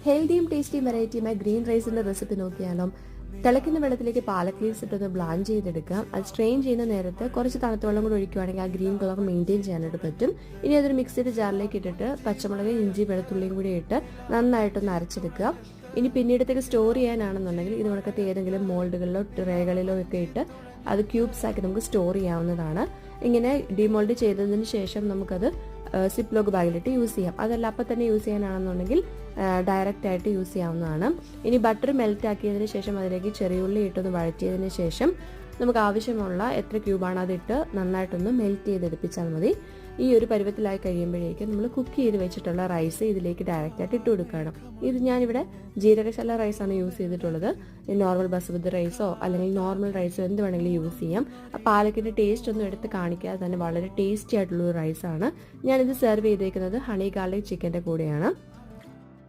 ഹെൽത്തിയും ടേസ്റ്റിയും വെറൈറ്റിയുമായ green റൈസിന്റെ recipe നോക്കിയാലോ. തിളയ്ക്കുന്ന വെള്ളത്തിലേക്ക് പാലക് ലീവ്സ് ഇട്ടൊന്ന് ബ്ലാൻഡ് ചെയ്തെടുക്കാം. അത് സ്ട്രെയിൻ ചെയ്യുന്ന നേരത്ത് കുറച്ച് തണുത്ത വെള്ളം കൂടി ഒഴിക്കുകയാണെങ്കിൽ ആ ഗ്രീൻ കളർ മെയിൻറ്റെയിൻ ചെയ്യാനായിട്ട് പറ്റും. ഇനി അതൊരു മിക്സിയുടെ ജാറിലേക്ക് ഇട്ടിട്ട് പച്ചമുളക്, ഇഞ്ചി, വെളുത്തുള്ളിയും കൂടി ഇട്ട് നന്നായിട്ടൊന്ന് അരച്ചെടുക്കുക. ഇനി പിന്നീടത്തേക്ക് സ്റ്റോർ ചെയ്യാനാണെന്നുണ്ടെങ്കിൽ ഇത് കണക്കത്തെ ഏതെങ്കിലും മോൾഡുകളിലോ ട്രേകളിലോ ഒക്കെ ഇട്ട് അത് ക്യൂബ്സ് ആക്കി നമുക്ക് സ്റ്റോർ ചെയ്യാവുന്നതാണ്. ഇങ്ങനെ ഡിമോൾഡ് ചെയ്തതിന് ശേഷം നമുക്കത് സിപ്ലോക്ക് ബാഗിലിട്ട് യൂസ് ചെയ്യാം. അതല്ല അപ്പം തന്നെ യൂസ് ചെയ്യാനാണെന്നുണ്ടെങ്കിൽ ഡയറക്റ്റ് ആയിട്ട് യൂസ് ചെയ്യാവുന്നതാണ്. ഇനി ബട്ടർ മെൽറ്റ് ആക്കിയതിന് ശേഷം അതിലേക്ക് ചെറിയുള്ളി ഇട്ടൊന്ന് വഴറ്റിയതിന് ശേഷം നമുക്ക് ആവശ്യമുള്ള എത്ര ക്യൂബാണ് അതിട്ട് നന്നായിട്ടൊന്ന് മെൽറ്റ് ചെയ്തെടുപ്പിച്ചാൽ മതി. ഈ ഒരു പരുവത്തിലായി കഴിയുമ്പോഴേക്കും നമ്മൾ കുക്ക് ചെയ്ത് വെച്ചിട്ടുള്ള റൈസ് ഇതിലേക്ക് ഡയറക്റ്റായിട്ട് ഇട്ട് കൊടുക്കണം. ഇത് ഞാനിവിടെ ജീരകശാല റൈസാണ് യൂസ് ചെയ്തിട്ടുള്ളത്. നോർമൽ ബസുമതി റൈസോ അല്ലെങ്കിൽ നോർമൽ റൈസോ എന്ത് വേണമെങ്കിലും യൂസ് ചെയ്യാം. പാലക്കിൻ്റെ ടേസ്റ്റ് ഒന്നും എടുത്ത് കാണിക്കാതെ തന്നെ വളരെ ടേസ്റ്റി ആയിട്ടുള്ള ഒരു റൈസാണ്. ഞാനിത് സെർവ് ചെയ്തേക്കുന്നത് ഹണി ഗാർലിക് ചിക്കൻ്റെ കൂടെയാണ്.